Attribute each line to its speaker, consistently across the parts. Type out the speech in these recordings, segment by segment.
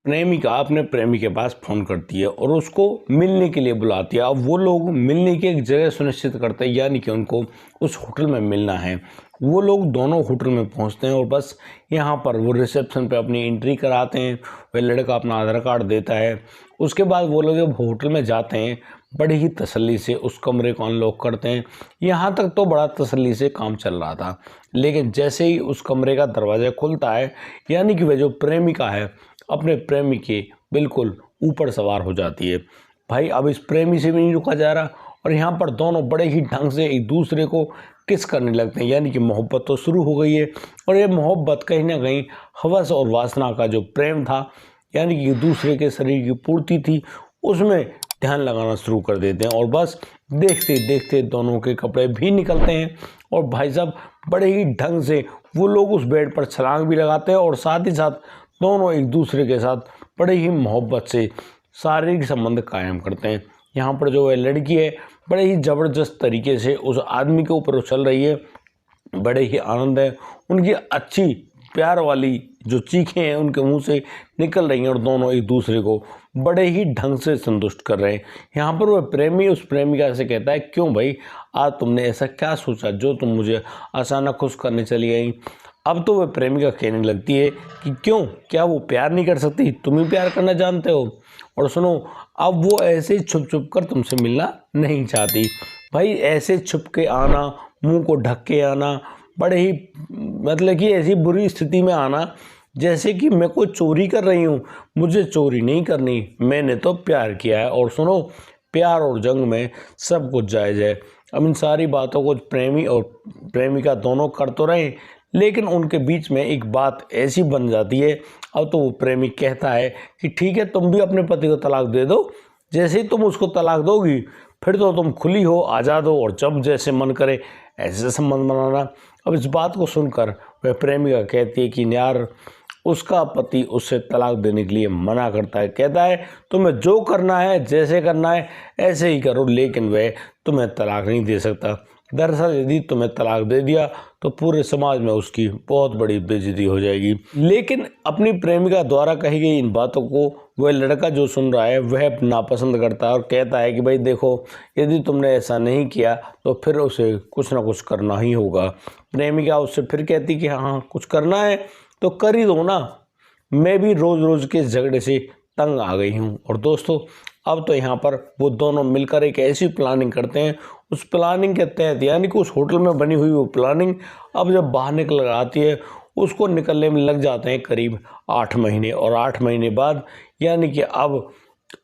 Speaker 1: प्रेमिका अपने प्रेमी के पास फ़ोन करती है और उसको मिलने के लिए बुलाती है। अब वो लोग मिलने की एक जगह सुनिश्चित करते हैं, यानी कि उनको उस होटल में मिलना है। वो लोग दोनों होटल में पहुंचते हैं और बस यहाँ पर वो रिसेप्शन पे अपनी एंट्री कराते हैं। वह लड़का अपना आधार कार्ड देता है। उसके बाद वो लोग जब होटल में जाते हैं, बड़ी ही तसल्ली से उस कमरे को अनलॉक करते हैं। यहाँ तक तो बड़ा तसल्ली से काम चल रहा था, लेकिन जैसे ही उस कमरे का दरवाज़ा खुलता है, यानी कि वह जो प्रेमिका है अपने प्रेमी के बिल्कुल ऊपर सवार हो जाती है। भाई अब इस प्रेमी से भी नहीं रुका जा रहा और यहाँ पर दोनों बड़े ही ढंग से एक दूसरे को किस करने लगते हैं, यानी कि मोहब्बत तो शुरू हो गई है। और ये मोहब्बत कहीं ना कहीं हवस और वासना का जो प्रेम था, यानी कि दूसरे के शरीर की पूर्ति थी, उसमें ध्यान लगाना शुरू कर देते हैं। और बस देखते देखते दोनों के कपड़े भी निकलते हैं और भाई साहब बड़े ही ढंग से वो लोग उस बेड पर छलांग भी लगाते हैं और साथ ही साथ दोनों एक दूसरे के साथ बड़े ही मोहब्बत से शारीरिक संबंध कायम करते हैं। यहाँ पर जो है लड़की है बड़े ही ज़बरदस्त तरीके से उस आदमी के ऊपर उछल रही है। बड़े ही आनंद है, उनकी अच्छी प्यार वाली जो चीखें हैं उनके मुंह से निकल रही हैं और दोनों एक दूसरे को बड़े ही ढंग से संतुष्ट कर रहे हैं। यहाँ पर वह प्रेमी उस प्रेमिका से कहता है, क्यों भाई आज तुमने ऐसा क्या सोचा जो तुम मुझे अचानक खुश करने चली गई। अब तो वह प्रेमिका कहने लगती है कि क्यों, क्या वो प्यार नहीं कर सकती, तुम ही प्यार करना जानते हो। और सुनो, अब वो ऐसे छुप छुप कर तुमसे मिलना नहीं चाहती। भाई ऐसे छुप के आना, मुंह को ढक के आना, बड़े ही मतलब कि ऐसी बुरी स्थिति में आना जैसे कि मैं कोई चोरी कर रही हूँ। मुझे चोरी नहीं करनी, मैंने तो प्यार किया है। और सुनो, प्यार और जंग में सब कुछ जायज़ है। अब इन सारी बातों को प्रेमी और प्रेमिका दोनों कर तो रहे, लेकिन उनके बीच में एक बात ऐसी बन जाती है। अब तो वो प्रेमी कहता है कि ठीक है, तुम भी अपने पति को तलाक दे दो। जैसे ही तुम उसको तलाक दोगी फिर तो तुम खुली हो, आज़ाद हो और जब जैसे मन करे ऐसे संबंध बनाना। अब इस बात को सुनकर वह प्रेमिका कहती है कि यार उसका पति उससे तलाक देने के लिए मना करता है, कहता है तुम्हें जो करना है जैसे करना है ऐसे ही करो, लेकिन वह तुम्हें तलाक नहीं दे सकता। दरअसल यदि तुम्हें तलाक दे दिया तो पूरे समाज में उसकी बहुत बड़ी बेइज्जती हो जाएगी। लेकिन अपनी प्रेमिका द्वारा कही गई इन बातों को वह लड़का जो सुन रहा है वह नापसंद करता है और कहता है कि भाई देखो, यदि तुमने ऐसा नहीं किया तो फिर उसे कुछ ना कुछ करना ही होगा। प्रेमिका उससे फिर कहती कि हाँ कुछ करना है तो कर ही दो ना, मैं भी रोज़ रोज़ के झगड़े से तंग आ गई हूँ। और दोस्तों अब तो यहाँ पर वो दोनों मिलकर एक ऐसी प्लानिंग करते हैं, उस प्लानिंग के तहत यानी कि उस होटल में बनी हुई वो प्लानिंग अब जब बाहर निकल आती है उसको निकलने में लग जाते हैं करीब 8 महीने। और 8 महीने बाद यानी कि अब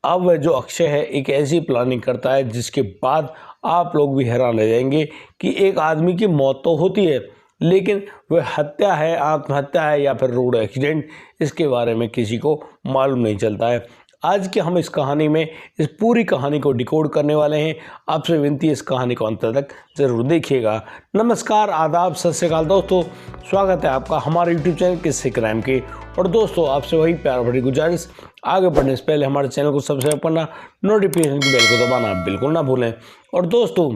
Speaker 1: वह जो अक्षय है एक ऐसी प्लानिंग करता है जिसके बाद आप लोग भी हैरान रह जाएंगे कि एक आदमी की मौत तो होती है, लेकिन वह हत्या है, आत्महत्या है या फिर रोड एक्सीडेंट, इसके बारे में किसी को मालूम नहीं चलता है। आज के हम इस कहानी में इस पूरी कहानी को डिकोड करने वाले हैं। आपसे विनती है इस कहानी को अंत तक जरूर देखिएगा। नमस्कार, आदाब, सत श्री अकाल दोस्तों, स्वागत है आपका हमारे यूट्यूब चैनल किस्से क्राइम के। और दोस्तों आपसे वही प्यार भरी गुजारिश, आगे बढ़ने से पहले हमारे चैनल को सब्सक्राइब करना, नोटिफिकेशन की बेल को दबाना बिल्कुल ना भूलें। और दोस्तों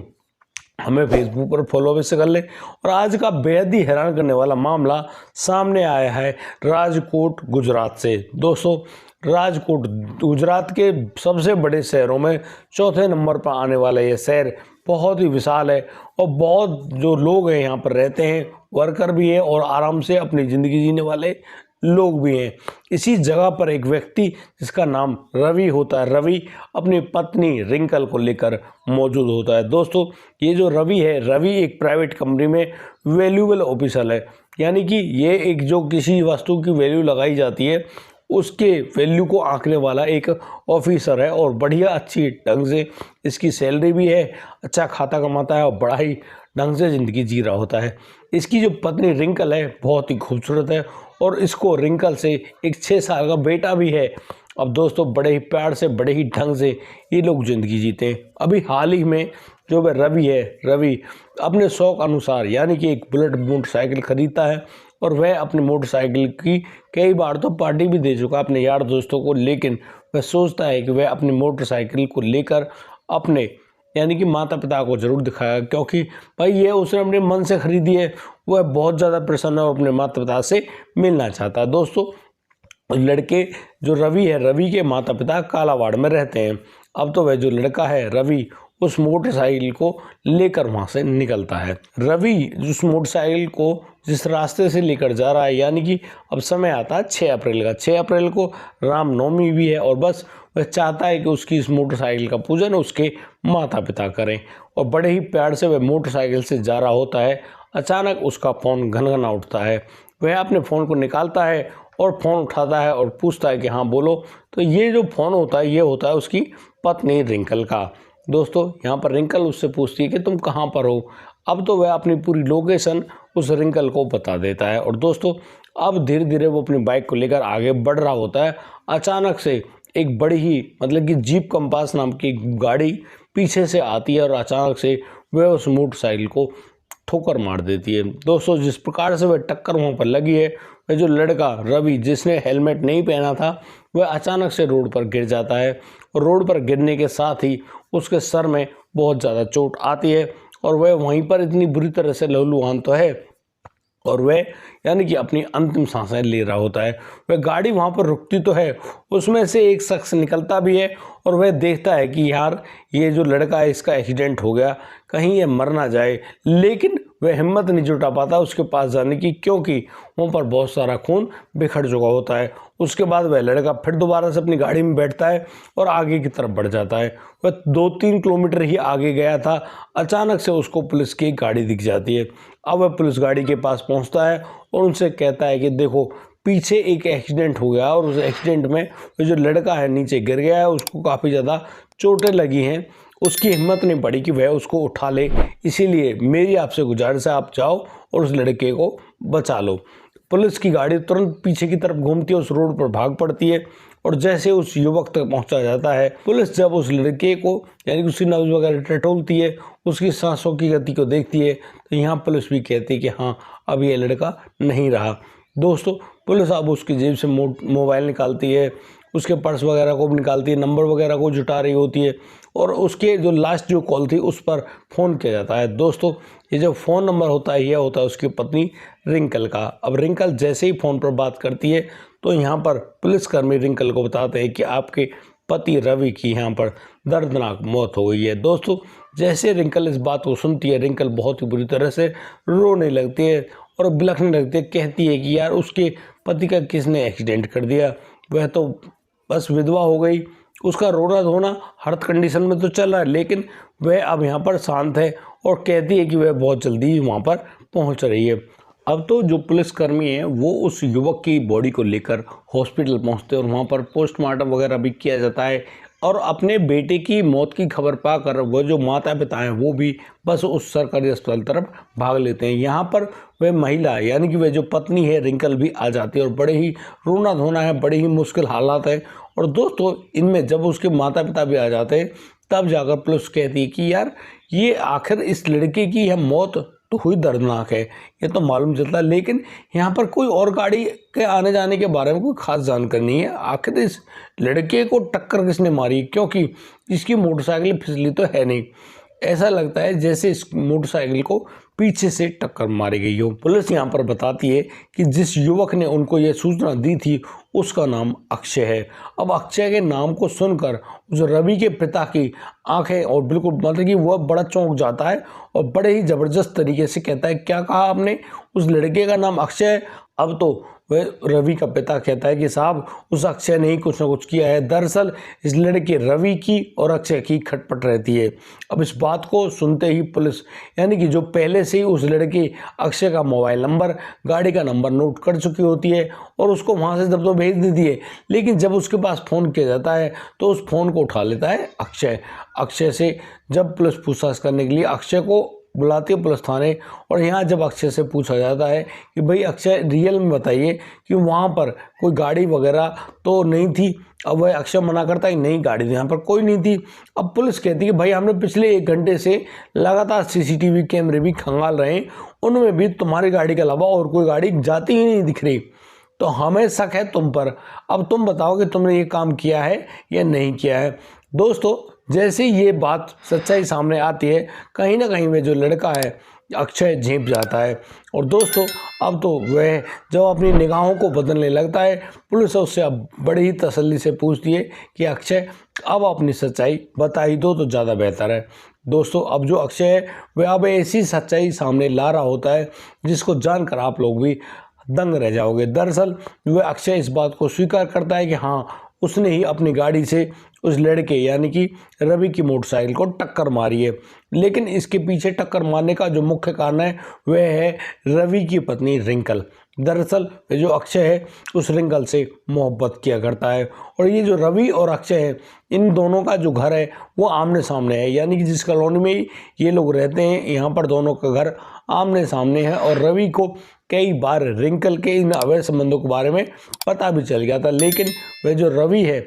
Speaker 1: हमें फेसबुक पर फॉलो अवश्य कर लें। और आज का बेहद ही हैरान करने वाला मामला सामने आया है राजकोट गुजरात से। दोस्तों राजकोट गुजरात के सबसे बड़े शहरों में चौथे नंबर पर आने वाला यह शहर बहुत ही विशाल है और बहुत जो लोग हैं यहाँ पर रहते हैं, वर्कर भी हैं और आराम से अपनी ज़िंदगी जीने वाले लोग भी हैं। इसी जगह पर एक व्यक्ति जिसका नाम रवि होता है, रवि अपनी पत्नी रिंकल को लेकर मौजूद होता है। दोस्तों ये जो रवि है, रवि एक प्राइवेट कंपनी में वैल्यूएबल ऑफिसर है, यानी कि ये एक जो किसी वस्तु की वैल्यू लगाई जाती है उसके वैल्यू को आंकने वाला एक ऑफिसर है। और बढ़िया अच्छी ढंग से इसकी सैलरी भी है, अच्छा खाता कमाता है और बड़ा ही ढंग से ज़िंदगी जी रहा होता है। इसकी जो पत्नी रिंकल है बहुत ही खूबसूरत है और इसको रिंकल से एक 6 साल का बेटा भी है। अब दोस्तों बड़े ही प्यार से, बड़े ही ढंग से ये लोग ज़िंदगी जीते हैं। अभी हाल ही में जो वह रवि है, रवि अपने शौक अनुसार यानी कि एक बुलेट मोटरसाइकिल खरीदता है और वह अपनी मोटरसाइकिल की कई बार तो पार्टी भी दे चुका अपने यार दोस्तों को। लेकिन वह सोचता है कि वह अपनी मोटरसाइकिल को लेकर अपने यानी कि माता पिता को ज़रूर दिखाया, क्योंकि भाई ये उसने अपने मन से खरीदी है। वह बहुत ज़्यादा प्रसन्न है और अपने माता पिता से मिलना चाहता है। दोस्तों लड़के जो रवि है, रवि के माता पिता कालावाड़ में रहते हैं। अब तो वह जो लड़का है रवि उस मोटरसाइकिल को लेकर वहाँ से निकलता है। रवि उस मोटरसाइकिल को जिस रास्ते से लेकर जा रहा है, यानी कि अब समय आता है 6 अप्रैल का। 6 अप्रैल को रामनवमी भी है और बस वह चाहता है कि उसकी इस मोटरसाइकिल का पूजन उसके माता पिता करें और बड़े ही प्यार से वह मोटरसाइकिल से जा रहा होता है। अचानक उसका फ़ोन घनघना उठता है। वह अपने फ़ोन को निकालता है और फ़ोन उठाता है और पूछता है कि हाँ बोलो। तो ये जो फ़ोन होता है ये होता है उसकी पत्नी रिंकल का। दोस्तों यहाँ पर रिंकल उससे पूछती है कि तुम कहाँ पर हो। अब तो वह अपनी पूरी लोकेशन उस रिंकल को बता देता है और दोस्तों अब धीरे धीरे वो अपनी बाइक को लेकर आगे बढ़ रहा होता है। अचानक से एक बड़ी ही मतलब कि जीप कंपास नाम की गाड़ी पीछे से आती है और अचानक से वह उस मोटरसाइकिल को ठोकर मार देती है। दोस्तों जिस प्रकार से वह टक्कर वहाँ पर लगी है, वह जो लड़का रवि जिसने हेलमेट नहीं पहना था वह अचानक से रोड पर गिर जाता है और रोड पर गिरने के साथ ही उसके सर में बहुत ज़्यादा चोट आती है और वह वहीं पर इतनी बुरी तरह से लहूलुहान तो है और वह यानी कि अपनी अंतिम सांसें ले रहा होता है। वह गाड़ी वहाँ पर रुकती तो है, उसमें से एक शख्स निकलता भी है और वह देखता है कि यार ये जो लड़का है इसका एक्सीडेंट हो गया, कहीं ये मर ना जाए। लेकिन वह हिम्मत नहीं जुटा पाता उसके पास जाने की, क्योंकि वहाँ पर बहुत सारा खून बिखर चुका होता है। उसके बाद वह लड़का फिर दोबारा से अपनी गाड़ी में बैठता है और आगे की तरफ बढ़ जाता है। वह 2-3 किलोमीटर ही आगे गया था, अचानक से उसको पुलिस की गाड़ी दिख जाती है। अब वह पुलिस गाड़ी के पास पहुँचता है और उनसे कहता है कि देखो पीछे एक एक्सीडेंट हो गया और उस एक्सीडेंट में वो जो लड़का है नीचे गिर गया है, उसको काफ़ी ज़्यादा चोटें लगी हैं। उसकी हिम्मत नहीं पड़ी कि वह उसको उठा ले, इसीलिए मेरी आपसे गुजारिश है आप जाओ और उस लड़के को बचा लो। पुलिस की गाड़ी तुरंत पीछे की तरफ घूमती है, उस रोड पर भाग पड़ती है और जैसे उस युवक तक पहुंचा जाता है, पुलिस जब उस लड़के को यानी कि उसकी नब्ज वगैरह टटोलती है, उसकी सांसों की गति को देखती है, तो यहाँ पुलिस भी कहती है कि हाँ अब ये लड़का नहीं रहा। दोस्तों पुलिस अब उसकी जेब से मोबाइल निकालती है, उसके पर्स वगैरह को भी निकालती है, नंबर वगैरह को जुटा रही होती है और उसके जो लास्ट जो कॉल थी उस पर फ़ोन किया जाता है। दोस्तों ये जो फ़ोन नंबर होता है यह होता है उसकी पत्नी रिंकल का। अब रिंकल जैसे ही फ़ोन पर बात करती है तो यहाँ पर पुलिसकर्मी रिंकल को बताते हैं कि आपके पति रवि की यहाँ पर दर्दनाक मौत हो गई है। दोस्तों जैसे रिंकल इस बात को सुनती है, रिंकल बहुत ही बुरी तरह से रोने लगती है और बिलखने लगती है। कहती है कि यार उसके पति का किसने एक्सीडेंट कर दिया, वह तो बस विधवा हो गई। उसका रोना धोना हर कंडीशन में तो चल रहा है, लेकिन वह अब यहाँ पर शांत है और कहती है कि वह बहुत जल्दी वहाँ पर पहुँच रही है। अब तो जो पुलिसकर्मी हैं वो उस युवक की बॉडी को लेकर हॉस्पिटल पहुँचते हैं और वहाँ पर पोस्टमार्टम वगैरह भी किया जाता है और अपने बेटे की मौत की खबर पाकर वो जो माता पिता हैं वो भी बस उस सरकारी अस्पताल तरफ भाग लेते हैं। यहाँ पर वह महिला यानी कि वह जो पत्नी है रिंकल भी आ जाती है और बड़े ही रोना धोना है, बड़े ही मुश्किल हालात है। और दोस्तों इनमें जब उसके माता पिता भी आ जाते हैं तब जाकर पुलिस कहती है कि यार ये आखिर इस लड़के की यह मौत तो हुई दर्दनाक है, ये तो मालूम चलता है, लेकिन यहाँ पर कोई और गाड़ी के आने जाने के बारे में कोई खास जानकारी नहीं है। आखिर इस लड़के को टक्कर किसने मारी, क्योंकि इसकी मोटरसाइकिल फिसली तो है नहीं। ऐसा लगता है जैसे इस मोटरसाइकिल को पीछे से टक्कर मारी गई हो। पुलिस यहाँ पर बताती है कि जिस युवक ने उनको यह सूचना दी थी उसका नाम अक्षय है। अब अक्षय के नाम को सुनकर उस रवि के पिता की आंखें और बिल्कुल मतलब कि वह बड़ा चौंक जाता है और बड़े ही ज़बरदस्त तरीके से कहता है, क्या कहा आपने, उस लड़के का नाम अक्षय है? अब तो वह रवि का पिता कहता है कि साहब उस अक्षय ने ही कुछ ना कुछ किया है। दरअसल इस लड़के रवि की और अक्षय की खटपट रहती है। अब इस बात को सुनते ही पुलिस यानी कि जो पहले से ही उस लड़के अक्षय का मोबाइल नंबर, गाड़ी का नंबर नोट कर चुकी होती है और उसको वहाँ से जब तो भेज देती है, लेकिन जब उसके पास फ़ोन किया जाता है तो उस फ़ोन को उठा लेता है अक्षय। अक्षय से जब पुलिस पूछताछ करने के लिए अक्षय को बुलाती है पुलिस थाने और यहाँ जब अक्षय से पूछा जाता है कि भाई अक्षय रियल में बताइए कि वहाँ पर कोई गाड़ी वगैरह तो नहीं थी। अब वह अक्षय मना करता है नहीं गाड़ी यहाँ पर कोई नहीं थी। अब पुलिस कहती है भाई हमने पिछले 1 घंटे से लगातार CCTV कैमरे भी खंगाल रहे हैं, उनमें भी तुम्हारी गाड़ी के अलावा और कोई गाड़ी जाती ही नहीं दिख रही, तो हमें शक है तुम पर। अब तुम बताओ कि तुमने ये काम किया है या नहीं किया है। दोस्तों जैसे ये बात सच्चाई सामने आती है, कहीं ना कहीं वह जो लड़का है अक्षय झेप जाता है। और दोस्तों अब तो वह जब अपनी निगाहों को बदलने लगता है, पुलिस उससे अब बड़ी ही तसल्ली से पूछती है कि अक्षय अब अपनी सच्चाई बता ही दो तो ज़्यादा बेहतर है। दोस्तों अब जो अक्षय है वह अब ऐसी सच्चाई सामने ला रहा होता है जिसको जानकर आप लोग भी दंग रह जाओगे। दरअसल वह अक्षय इस बात को स्वीकार करता है कि हाँ, उसने ही अपनी गाड़ी से उस लड़के यानी कि रवि की मोटरसाइकिल को टक्कर मारी है। लेकिन इसके पीछे टक्कर मारने का जो मुख्य कारण है वह है रवि की पत्नी रिंकल। दरअसल जो अक्षय है उस रिंकल से मोहब्बत किया करता है, और ये जो रवि और अक्षय है इन दोनों का जो घर है वो आमने सामने है, यानी कि जिस कॉलोनी में ये लोग रहते हैं यहाँ पर दोनों का घर आमने सामने है। और रवि को कई बार रिंकल के इन अवैध संबंधों के बारे में पता भी चल गया था, लेकिन वह जो रवि है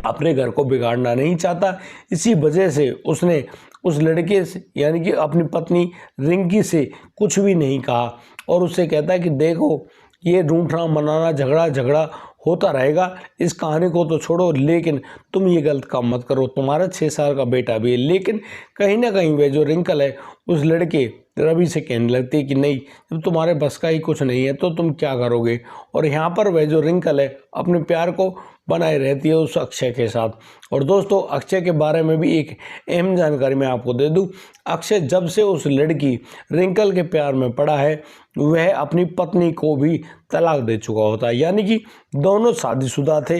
Speaker 1: अपने घर को बिगाड़ना नहीं चाहता। इसी वजह से उसने उस लड़के से यानी कि अपनी पत्नी रिंकी से कुछ भी नहीं कहा, और उससे कहता है कि देखो ये रूठना मनाना झगड़ा होता रहेगा, इस कहानी को तो छोड़ो, लेकिन तुम ये गलत काम मत करो, तुम्हारा 6 साल का बेटा भी है। लेकिन कहीं ना कहीं वह जो रिंकल है उस लड़के रवि से कहने लगती है कि नहीं, जब तुम्हारे बस का ही कुछ नहीं है तो तुम क्या करोगे। और यहाँ पर वह जो रिंकल है अपने प्यार को बनाए रहती है उस अक्षय के साथ। और दोस्तों अक्षय के बारे में भी एक अहम जानकारी मैं आपको दे दूं, अक्षय जब से उस लड़की रिंकल के प्यार में पड़ा है वह अपनी पत्नी को भी तलाक दे चुका होता है, यानी कि दोनों शादीशुदा थे,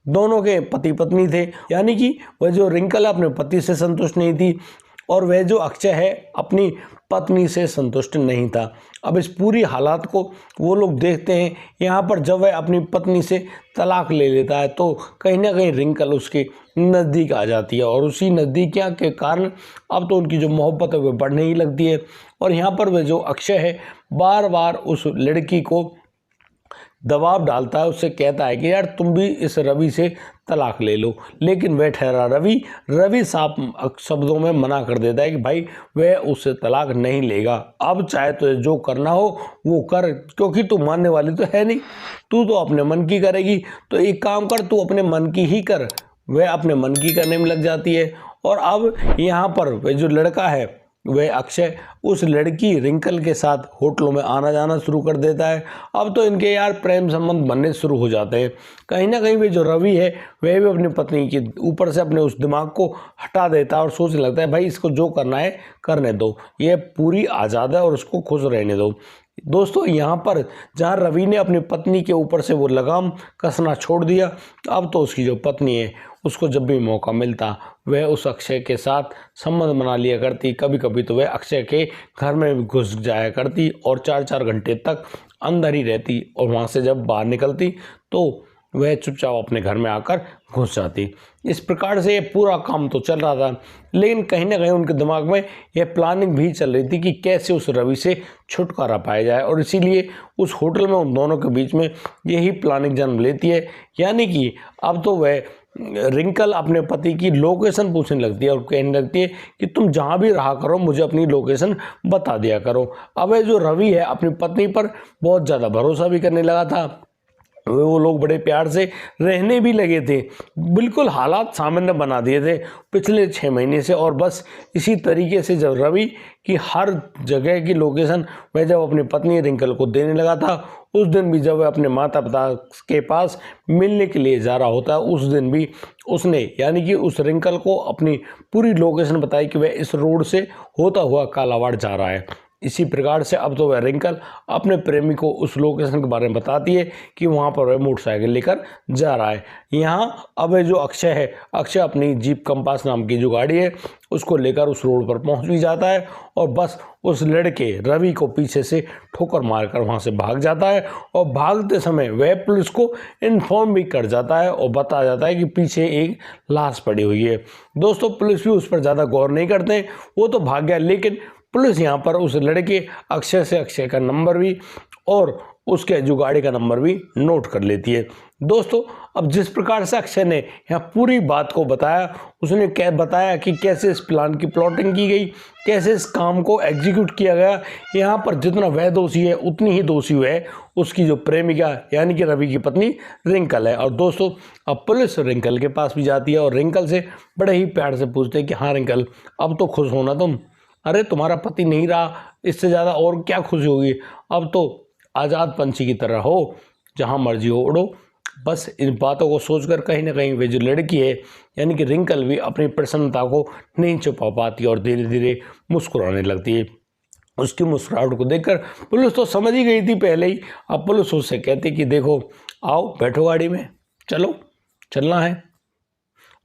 Speaker 1: दोनों के पति पत्नी थे, यानी कि वह जो रिंकल अपने पति से संतुष्ट नहीं थी और वह जो अक्षय है अपनी पत्नी से संतुष्ट नहीं था। अब इस पूरी हालात को वो लोग देखते हैं। यहाँ पर जब वह अपनी पत्नी से तलाक ले लेता है तो कहीं ना कहीं रिंकल उसके नज़दीक आ जाती है, और उसी नज़दीकियाँ के कारण अब तो उनकी जो मोहब्बत है वह बढ़ने ही लगती है। और यहाँ पर वह जो अक्षय है बार बार उस लड़की को दबाव डालता है, उससे कहता है कि यार तुम भी इस रवि से तलाक ले लो, लेकिन वह ठहरा रवि साफ शब्दों में मना कर देता है कि भाई वह उससे तलाक नहीं लेगा, अब चाहे तो जो करना हो वो कर, क्योंकि तू मानने वाली तो है नहीं, तू तो अपने मन की करेगी, तो एक काम कर तू अपने मन की ही कर। वह अपने मन की करने में लग जाती है। और अब यहाँ पर वह जो लड़का है वह अक्षय उस लड़की रिंकल के साथ होटलों में आना जाना शुरू कर देता है। अब तो इनके यार प्रेम संबंध बनने शुरू हो जाते हैं। कहीं ना कहीं वे जो रवि है वह भी अपनी पत्नी के ऊपर से अपने उस दिमाग को हटा देता है और सोचने लगता है भाई इसको जो करना है करने दो, ये पूरी आज़ाद है और उसको खुश रहने दो। दोस्तों यहाँ पर जहाँ रवि ने अपनी पत्नी के ऊपर से वो लगाम कसना छोड़ दिया, अब तो उसकी जो पत्नी है उसको जब भी मौका मिलता वह उस अक्षय के साथ संबंध बना लिया करती। कभी कभी तो वह अक्षय के घर में भी घुस जाया करती और 4-4 घंटे तक अंदर ही रहती, और वहाँ से जब बाहर निकलती तो वह चुपचाप अपने घर में आकर घुस जाती। इस प्रकार से ये पूरा काम तो चल रहा था, लेकिन कहीं ना कहीं उनके दिमाग में यह प्लानिंग भी चल रही थी कि कैसे उस रवि से छुटकारा पाया जाए, और इसीलिए उस होटल में उन दोनों के बीच में यही प्लानिंग जन्म लेती है। यानी कि अब तो वह रिंकल अपने पति की लोकेशन पूछने लगती है और कहने लगती है कि तुम जहाँ भी रहा करो मुझे अपनी लोकेशन बता दिया करो। अब जो रवि है अपनी पत्नी पर बहुत ज़्यादा भरोसा भी करने लगा था, वो लोग बड़े प्यार से रहने भी लगे थे, बिल्कुल हालात सामान्य बना दिए थे पिछले 6 महीने से। और बस इसी तरीके से जब रवि की हर जगह की लोकेशन वह जब अपनी पत्नी रिंकल को देने लगा था, उस दिन भी जब वह अपने माता पिता के पास मिलने के लिए जा रहा होता है उस दिन भी उसने यानी कि उस रिंकल को अपनी पूरी लोकेशन बताई कि वह इस रोड से होता हुआ कालावाड़ जा रहा है। इसी प्रकार से अब तो वह रिंकल अपने प्रेमी को उस लोकेशन के बारे में बताती है कि वहाँ पर वह मोटरसाइकिल लेकर जा रहा है। यहाँ अब जो अक्षय है, अक्षय अपनी जीप कंपास नाम की जो गाड़ी है उसको लेकर उस रोड पर पहुँच भी जाता है और बस उस लड़के रवि को पीछे से ठोकर मारकर वहाँ से भाग जाता है। और भागते समय वह पुलिस को इन्फॉर्म भी कर जाता है और बता जाता है कि पीछे एक लाश पड़ी हुई है। दोस्तों पुलिस भी उस पर ज़्यादा गौर नहीं करते, वो तो भाग गया, लेकिन पुलिस यहाँ पर उस लड़के अक्षय से अक्षय का नंबर भी और उसके जो गाड़ी का नंबर भी नोट कर लेती है। दोस्तों अब जिस प्रकार से अक्षय ने यहाँ पूरी बात को बताया, उसने क्या बताया कि कैसे इस प्लान की प्लॉटिंग की गई, कैसे इस काम को एग्जीक्यूट किया गया। यहाँ पर जितना वह दोषी है उतनी ही दोषी है उसकी जो प्रेमिका यानी कि रवि की पत्नी रिंकल है। और दोस्तों अब पुलिस रिंकल के पास भी जाती है और रिंकल से बड़े ही प्यार से पूछते हैं कि हाँ रिंकल अब तो खुश होना तुम, अरे तुम्हारा पति नहीं रहा, इससे ज़्यादा और क्या खुशी होगी। अब तो आज़ाद पंछी की तरह हो, जहाँ मर्जी हो उड़ो। बस इन बातों को सोचकर कहीं ना कहीं वे जो लड़की है यानी कि रिंकल भी अपनी प्रसन्नता को नहीं छुपा पाती और धीरे धीरे मुस्कुराने लगती है। उसकी मुस्कुराहट को देखकर पुलिस तो समझ ही गई थी पहले ही। अब पुलिस उससे कहती कि देखो आओ बैठो गाड़ी में, चलो चलना है।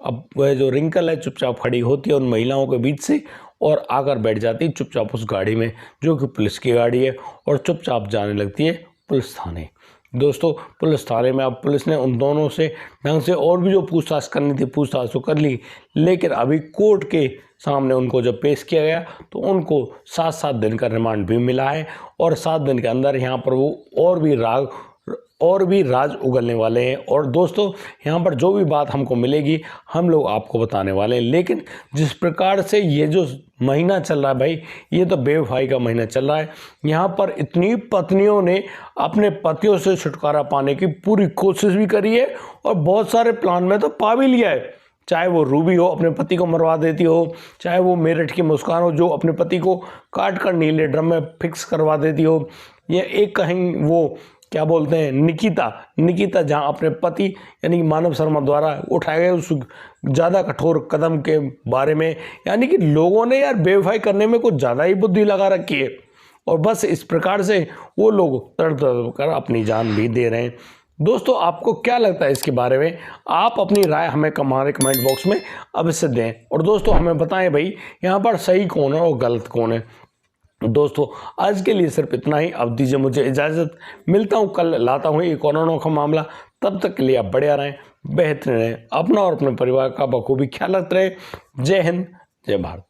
Speaker 1: अब वह जो रिंकल है चुपचाप खड़ी होती है उन महिलाओं के बीच से और आकर बैठ जाती है चुपचाप उस गाड़ी में जो कि पुलिस की गाड़ी है और चुपचाप जाने लगती है पुलिस थाने। दोस्तों पुलिस थाने में अब पुलिस ने उन दोनों से ढंग से और भी जो पूछताछ करनी थी पूछताछ तो कर ली, लेकिन अभी कोर्ट के सामने उनको जब पेश किया गया तो उनको 7-7 दिन का रिमांड भी मिला है और 7 दिन के अंदर यहाँ पर वो और भी राज उगलने वाले हैं। और दोस्तों यहाँ पर जो भी बात हमको मिलेगी हम लोग आपको बताने वाले हैं। लेकिन जिस प्रकार से ये जो महीना चल रहा है भाई, ये तो बेवफाई का महीना चल रहा है। यहाँ पर इतनी पत्नियों ने अपने पतियों से छुटकारा पाने की पूरी कोशिश भी करी है और बहुत सारे प्लान में तो पा भी लिया है। चाहे वो रूबी हो अपने पति को मरवा देती हो, चाहे वो मेरठ की मुस्कान हो जो अपने पति को काट कर नीले ड्रम में फिक्स करवा देती हो, या एक कहीं वो क्या बोलते हैं निकिता जहां अपने पति यानी कि मानव शर्मा द्वारा उठाए गए उस ज़्यादा कठोर कदम के बारे में, यानी कि लोगों ने यार बेवफाई करने में कुछ ज़्यादा ही बुद्धि लगा रखी है और बस इस प्रकार से वो लोग तड़प कर अपनी जान भी दे रहे हैं। दोस्तों आपको क्या लगता है इसके बारे में? आप अपनी राय हमें हमारे कमेंट बॉक्स में अवश्य दें और दोस्तों हमें बताएं भाई यहाँ पर सही कौन है और गलत कौन है। दोस्तों आज के लिए सिर्फ इतना ही। अब दीजिए मुझे इजाज़त, मिलता हूँ कल, लाता हूँ एक और अनोखा मामला। तब तक के लिए आप बढ़िया रहें, बेहतर रहें, अपना और अपने परिवार का बखूबी ख्याल रखते रहें। जय हिंद, जय भारत।